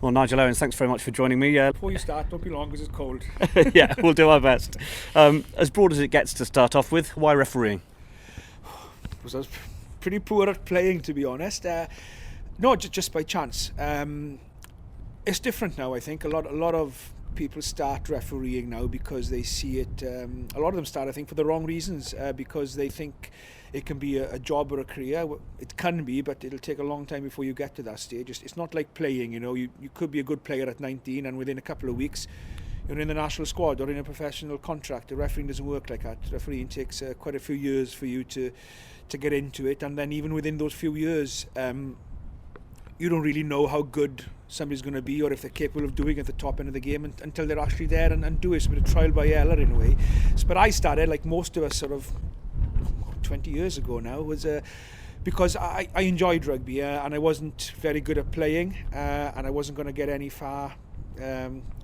Well, Nigel Owens, thanks very much for joining me. Before you start, don't be long because it's cold. Yeah, we'll do our best. As broad as it gets to start off with, why refereeing? Because I was pretty poor at playing, to be honest. No, just by chance. It's different now, I think. A lot of people start refereeing now because they see it. A lot of them start, I think, for the wrong reasons, because they think it can be a job or a career. It can be, but it'll take a long time before you get to that stage. It's not like playing, you know. You could be a good player at 19 and within a couple of weeks you're in the national squad or in a professional contract. The refereeing doesn't work like that. Refereeing takes quite a few years for you to get into it, and then even within those few years, you don't really know how good somebody's going to be or if they're capable of doing it at the top end of the game until they're actually there and do it. It's a bit of trial by error in a way. But I started, like most of us, sort of 20 years ago now, was because I enjoyed rugby and I wasn't very good at playing, and I wasn't going to get any far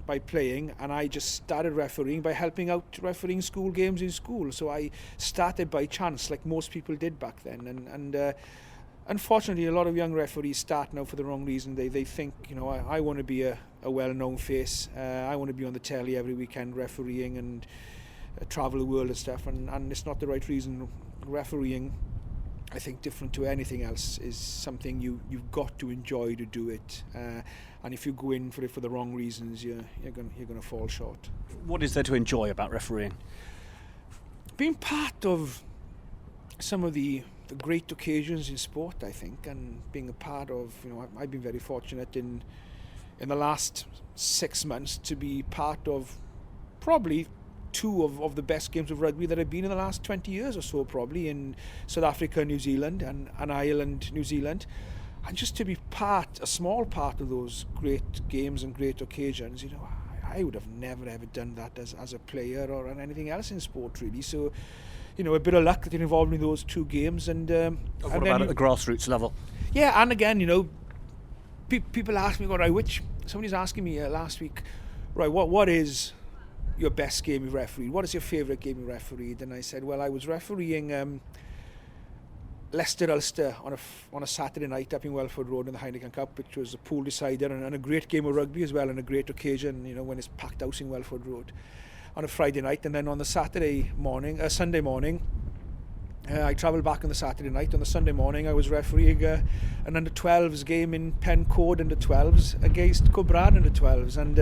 by playing, and I just started refereeing by helping out refereeing school games in school. So I started by chance, like most people did back then, and unfortunately a lot of young referees start now for the wrong reason. They think, you know, I want to be a well-known face, I want to be on the telly every weekend refereeing and travel the world and stuff, and it's not the right reason. Refereeing, I think, different to anything else, is something you've got to enjoy to do it, and if you go in for it for the wrong reasons, you're going to fall short. What is there to enjoy about refereeing? Being part of some of the great occasions in sport, I think, and being a part of, you know, I've been very fortunate in the last 6 months to be part of probably two of the best games of rugby that have been in the last 20 years or so, probably in South Africa, New Zealand, and Ireland, New Zealand, and just to be a small part of those great games and great occasions. You know, I would have never ever done that as a player or anything else in sport, really. So, you know, a bit of luck that you're involved in those two games. And what about at the grassroots level? Yeah, and again, you know, people ask me, somebody's asking me last week, right, what is your best game you refereed? What is your favourite game you refereed? And I said, well, I was refereeing Leicester-Ulster on a Saturday night up in Welford Road in the Heineken Cup, which was a pool decider and a great game of rugby as well, and a great occasion, you know, when it's packed house in Welford Road on a Friday night. And then on the Sunday morning, I travelled back on the Saturday night. On the Sunday morning, I was refereeing an under-12s game in Pencoed under-12s against Cwmbran under-12s. And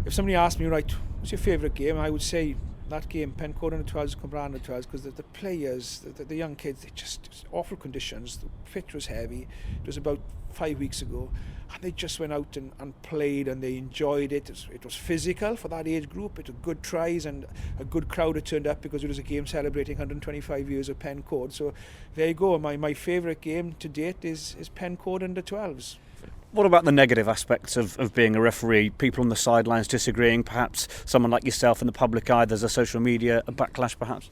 if somebody asked me, right, what's your favourite game? I would say that game, Pencoed under-12s, Cwmbran under-12s, because the players, the young kids, they just awful conditions. The pitch was heavy. It was about 5 weeks ago, and they just went out and played, and they enjoyed it. It was physical for that age group. It was good tries, and a good crowd had turned up because it was a game celebrating 125 years of Pencoed. So there you go. My favourite game to date is Pencoed under-12s. What about the negative aspects of being a referee? People on the sidelines disagreeing, perhaps someone like yourself in the public eye, there's a social media a backlash perhaps?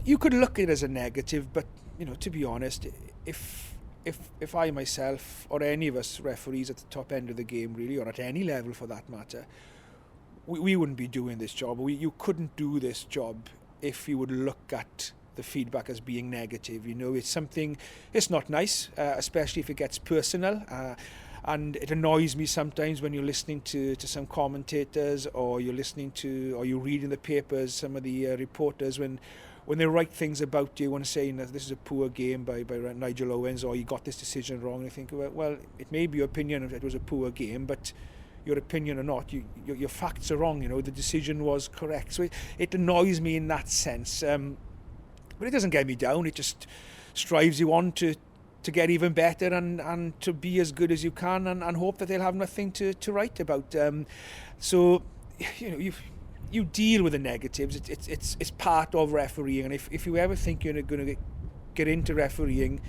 You could look at it as a negative, but, you know, to be honest, if I myself or any of us referees at the top end of the game, really, or at any level for that matter, we wouldn't be doing this job. You couldn't do this job if you would look at the feedback as being negative. You know, it's not nice, especially if it gets personal, and it annoys me sometimes when you're listening to some commentators, or you're reading the papers, some of the reporters, when they write things about you and saying that this is a poor game by Nigel Owens, or you got this decision wrong. I think, well, it may be your opinion if it was a poor game, but your opinion or not, your facts are wrong. You know, the decision was correct. So it annoys me in that sense. But it doesn't get me down. It just strives you on to get even better and to be as good as you can, and hope that they'll have nothing to write about. So, you know, you deal with the negatives. It's part of refereeing, and if you ever think you're going to get into refereeing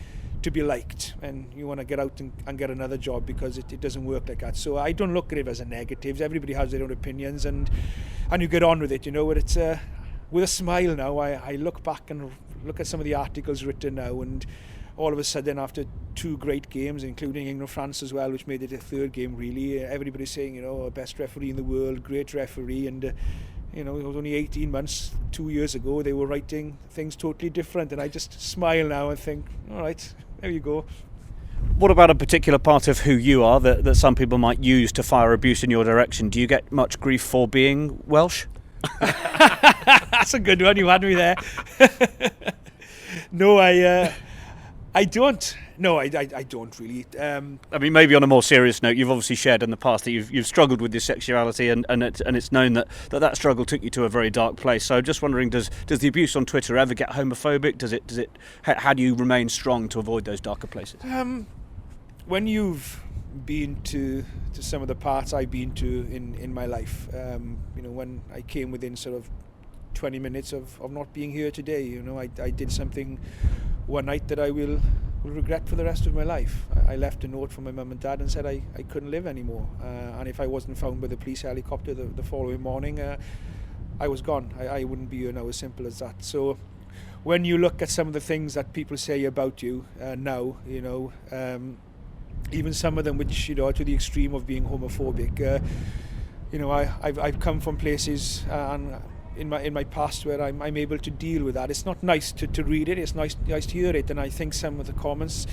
to be liked, and you want to get out and get another job, because it doesn't work like that. So I don't look at it as a negative. Everybody has their own opinions, and you get on with it. You know, but it's with a smile now. I look back and look at some of the articles written now, and all of a sudden, after two great games, including England-France as well, which made it a third game really, everybody's saying, you know, best referee in the world, great referee, and you know, it was only 18 months, 2 years ago, they were writing things totally different, and I just smile now and think, all right, there you go. What about a particular part of who you are that some people might use to fire abuse in your direction? Do you get much grief for being Welsh? That's a good one. You had me there. No, I don't. No, I don't really. I mean, maybe on a more serious note, you've obviously shared in the past that you've struggled with your sexuality, and it's known that struggle took you to a very dark place. So, just wondering, does the abuse on Twitter ever get homophobic? Does it? How do you remain strong to avoid those darker places? When you've been to some of the parts I've been to in my life, when I came within sort of 20 minutes of not being here today, I did something one night that I will regret for the rest of my life. I left a note for my mum and dad and said I couldn't live anymore, and if I wasn't found by the police helicopter the following morning, I was gone. I wouldn't be here now, as simple as that. So when you look at some of the things that people say about you now, even some of them which to the extreme of being homophobic, I've come from places and in my past where I'm able to deal with that. It's not nice to read it, it's nice to hear it, and I think some of the comments,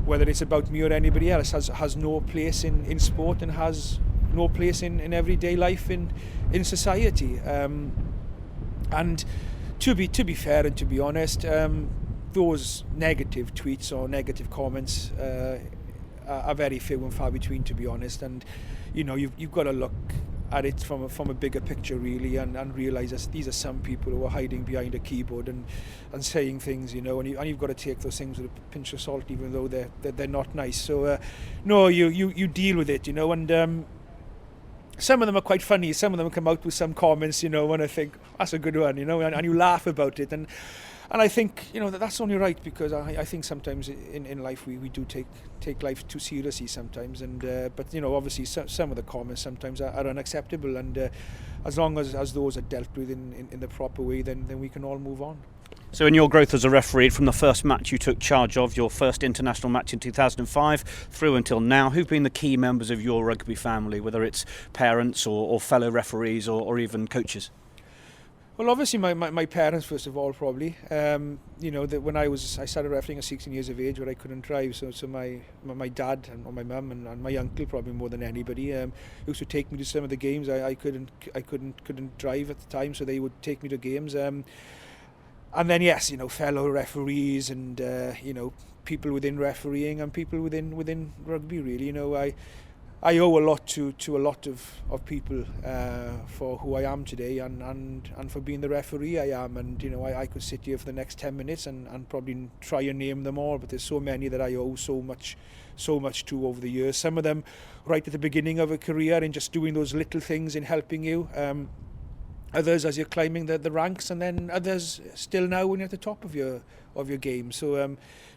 whether it's about me or anybody else, has no place in sport and has no place in everyday life in society. And to be fair and to be honest, those negative tweets or negative comments are very few and far between, to be honest. And you've got to look at it from a bigger picture, really, and realise that these are some people who are hiding behind a keyboard and saying things, and you've got to take those things with a pinch of salt, even though they're not nice. So no, you deal with it, and some of them are quite funny. Some of them come out with some comments, and I think that's a good one, and you laugh about it, and I think that's only right, because I think sometimes in life we do take life too seriously sometimes, and but obviously some of the comments sometimes are unacceptable, and as long as those are dealt with in the proper way, then we can all move on. So in your growth as a referee, from the first match you took charge of, your first international match in 2005 through until now, who've been the key members of your rugby family, whether it's parents or fellow referees or even coaches? Well, obviously my parents, first of all, probably. That when I started refereeing at 16 years of age, where I couldn't drive, so my dad or my mum and my uncle, probably more than anybody, used to take me to some of the games. I couldn't drive at the time, so they would take me to games. And then yes, fellow referees and people within refereeing and people within rugby, really. I owe a lot to a lot of people for who I am today and for being the referee I am. And I could sit here for the next 10 minutes and probably try and name them all, but there's so many that I owe so much to over the years. Some of them right at the beginning of a career and just doing those little things in helping you. Others as you're climbing the ranks, and then others still now when you're at the top of your game. So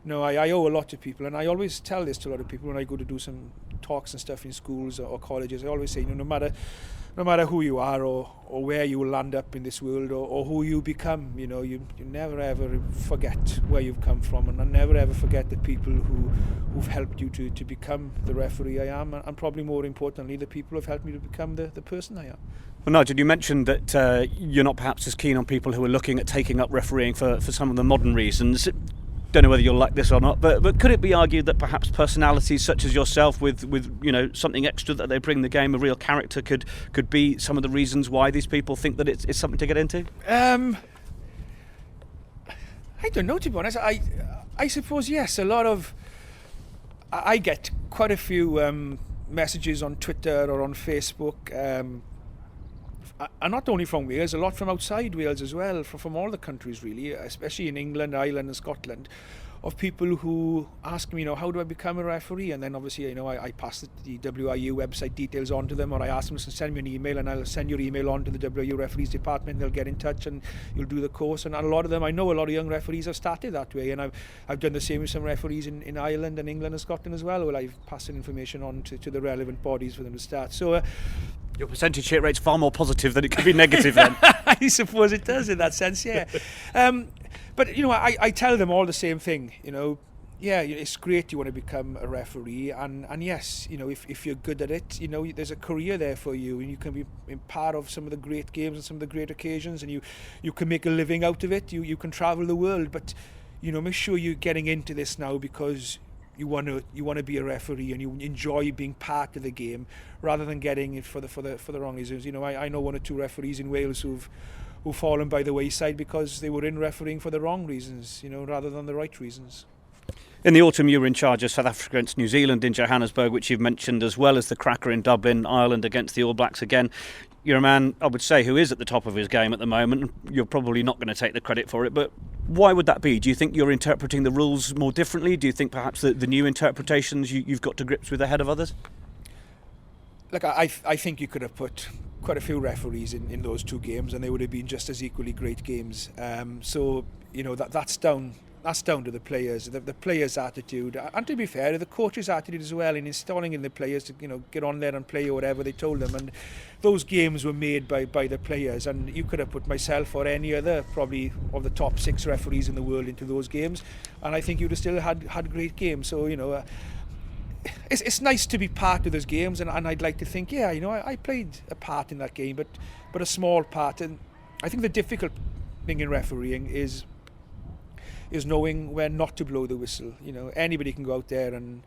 I owe a lot to people, and I always tell this to a lot of people when I go to do some talks and stuff in schools or colleges. I always say, no matter who you are or where you will land up in this world or who you become, you never ever forget where you've come from, and I never ever forget the people who've helped you to become the referee I am, and probably more importantly, the people who've helped me to become the person I am. Well, Nigel, you mentioned that you're not perhaps as keen on people who are looking at taking up refereeing for some of the modern reasons. Don't know whether you'll like this or not, but could it be argued that perhaps personalities such as yourself with something extra that they bring the game, a real character, could be some of the reasons why these people think that it's something to get into? I don't know, to be honest. I suppose yes. I get quite a few messages on Twitter or on Facebook, and not only from Wales, a lot from outside Wales as well, from all the countries really, especially in England, Ireland and Scotland, of people who ask me, how do I become a referee? And then obviously, I pass the WIU website details on to them, or I ask them to send me an email, and I'll send your email on to the WIU referees department. They'll get in touch and you'll do the course. And a lot of them, I know a lot of young referees have started that way, and I've done the same with some referees in Ireland and England and Scotland as well, where I've passed information on to the relevant bodies for them to start. So your percentage hit rate's far more positive than it could be negative then. I suppose it does in that sense, yeah. But I tell them all the same thing. Yeah, it's great you want to become a referee, and yes, if you're good at it, there's a career there for you, and you can be part of some of the great games and some of the great occasions, and you can make a living out of it. You can travel the world, but make sure you're getting into this now because you want to be a referee and you enjoy being part of the game rather than getting it for the wrong reasons. I know 1 or 2 referees in Wales who've fallen by the wayside because they were in refereeing for the wrong reasons, rather than the right reasons. In the autumn, you were in charge of South Africa against New Zealand in Johannesburg, which you've mentioned, as well as the cracker in Dublin, Ireland against the All Blacks again. You're a man, I would say, who is at the top of his game at the moment. You're probably not going to take the credit for it, but why would that be? Do you think you're interpreting the rules more differently? Do you think perhaps the new interpretations you've got to grips with ahead of others? Look, I think you could have put quite a few referees in those 2 games and they would have been just as equally great games. That's down to the players, the players' attitude, and to be fair, the coach's attitude as well, in installing in the players to get on there and play or whatever they told them. And those games were made by the players, and you could have put myself or any other probably of the top 6 referees in the world into those games, and I think you'd have still had great games. So it's nice to be part of those games, and I'd like to think I played a part in that game, but a small part. And I think the difficult thing in refereeing is knowing when not to blow the whistle. Anybody can go out there and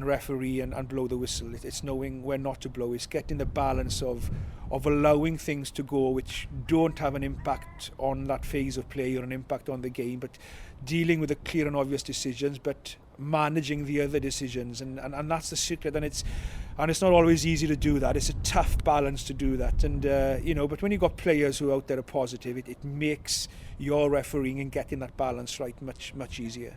referee and blow the whistle. It's knowing when not to blow. It's getting the balance of allowing things to go which don't have an impact on that phase of play or an impact on the game, but dealing with the clear and obvious decisions, but managing the other decisions, and that's the secret. And it's not always easy to do that. It's a tough balance to do that, and but when you've got players who are out there are positive, it makes your refereeing and getting that balance right much easier.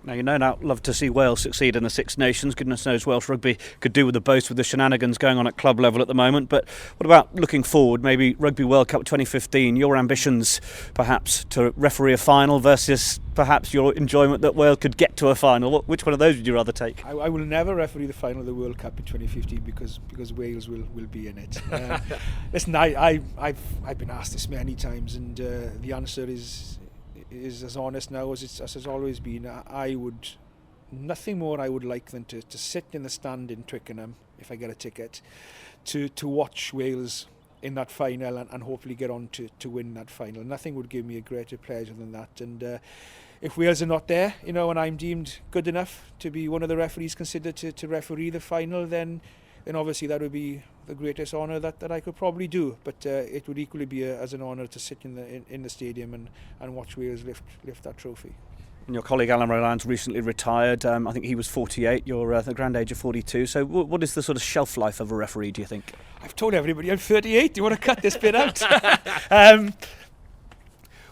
Now love to see Wales succeed in the Six Nations. Goodness knows Welsh rugby could do with the boast with the shenanigans going on at club level at the moment. But what about looking forward, maybe Rugby World Cup 2015, your ambitions perhaps to referee a final versus perhaps your enjoyment that Wales could get to a final? Which one of those would you rather take? I will never referee the final of the World Cup in 2015 because Wales will be in it. Listen, I've been asked this many times, and the answer is as honest now as it's always been. Nothing more I would like than to sit in the stand in Twickenham, if I get a ticket, to watch Wales in that final and hopefully get on to win that final. Nothing would give me a greater pleasure than that. And if Wales are not there, and I'm deemed good enough to be one of the referees considered to referee the final, then obviously that would be the greatest honour that I could probably do. But it would equally be as an honour to sit in the stadium and watch Wales lift that trophy. And your colleague Alan Rowland's recently retired. I think he was 48. You're the grand age of 42. So what is the sort of shelf life of a referee, do you think? I've told everybody I'm 38. Do you want to cut this bit out?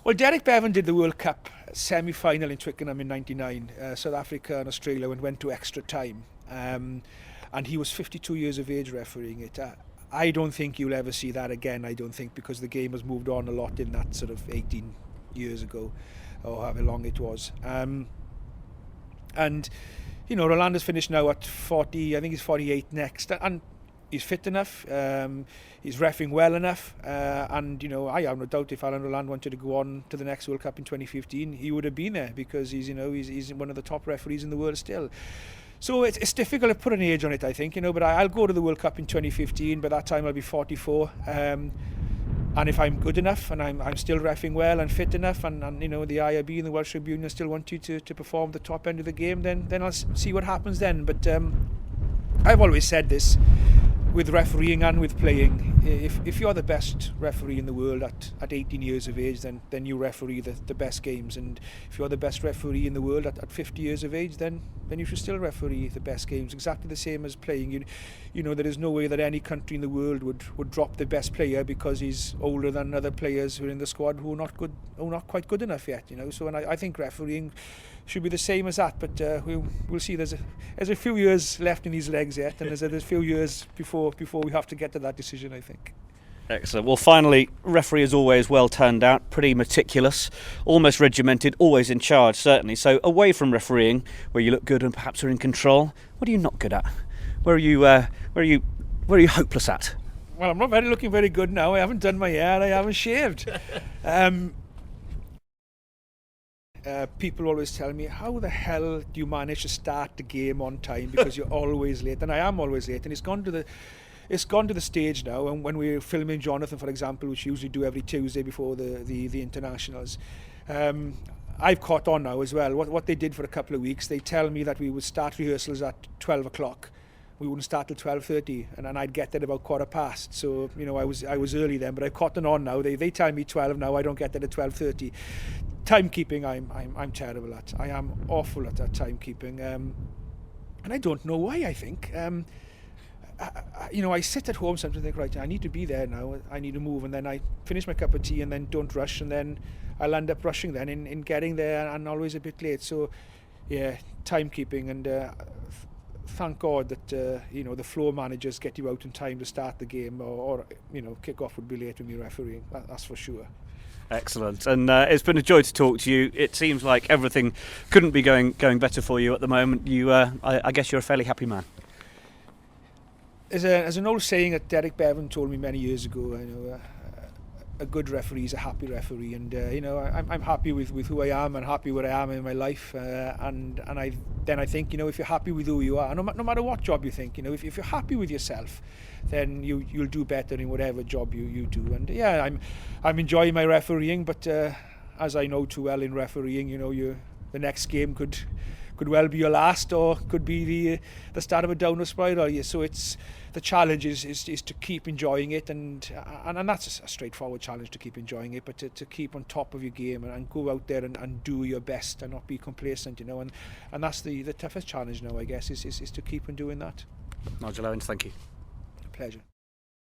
Well, Derek Bevan did the World Cup semi-final in Twickenham in '99. South Africa and Australia went to extra time. And he was 52 years of age refereeing it. I don't think you'll ever see that again, because the game has moved on a lot in that sort of 18 years ago, or however long it was. And Rolando's finished now at 40, I think he's 48 next, and he's fit enough, he's reffing well enough, and I have no doubt if Alan Roland wanted to go on to the next World Cup in 2015, he would have been there, because he's one of the top referees in the world still. So it's difficult to put an age on it, I think, but I'll go to the World Cup in 2015. By that time I'll be 44, and if I'm good enough and I'm still reffing well and fit enough, and the IRB and the Welsh Rugby Union still want you to perform the top end of the game, then I'll see what happens then. But I've always said this, with refereeing and with playing, if you're the best referee in the world at 18 years of age, then you referee the best games. And if you're the best referee in the world at 50 years of age, then you should still referee the best games, exactly the same as playing. There is no way that any country in the world would drop the best player because he's older than other players who are in the squad who are not quite good enough yet. So I think refereeing should be the same as that, but we'll see. There's a few years left in these legs yet, and there's a few years before we have to get to that decision, I think. Excellent. Well, finally, referee is always well turned out, pretty meticulous, almost regimented, always in charge, certainly. So away from refereeing, where you look good and perhaps are in control, what are you not good at? Where are you hopeless at? Well, I'm not looking very good now. I haven't done my hair. I haven't shaved. People always tell me, how the hell do you manage to start the game on time, because you're always late? And I am always late, and it's gone to the stage now. And when we're filming Jonathan, for example, which we usually do every Tuesday before the internationals, I've caught on now as well. What they did for a couple of weeks, they tell me that we would start rehearsals at 12 o'clock. We wouldn't start till 12:30, and I'd get there about 15:15. So I was early then, but I've caught on now. They tell me 12 now. I don't get there at 12:30. Timekeeping, I'm terrible at. I am awful at that timekeeping, and I don't know why. I think. I sit at home sometimes and think, right, I need to be there now, I need to move, and then I finish my cup of tea and then don't rush, and then I'll end up rushing then in getting there and always a bit late. So yeah, timekeeping, and thank God that the floor managers get you out in time to start the game, or kick-off would be late when you're refereeing, that's for sure. Excellent, and it's been a joy to talk to you. It seems like everything couldn't be going better for you at the moment. I guess you're a fairly happy man. There's an old saying that Derek Bevan told me many years ago. A good referee is a happy referee, and I'm happy with who I am and happy where I am in my life, and I think if you're happy with who you are, no matter what job you think, if you're happy with yourself, then you'll do better in whatever job you do. And yeah, I'm enjoying my refereeing, but as I know too well in refereeing, the next game could well be your last, or could be the start of a downward spiral. Yeah, so the challenge is to keep enjoying it, and that's a straightforward challenge, to keep enjoying it, but to keep on top of your game and go out there and do your best and not be complacent, and that's the toughest challenge now, I guess, is to keep on doing that. Nigel Owens, thank you. A pleasure.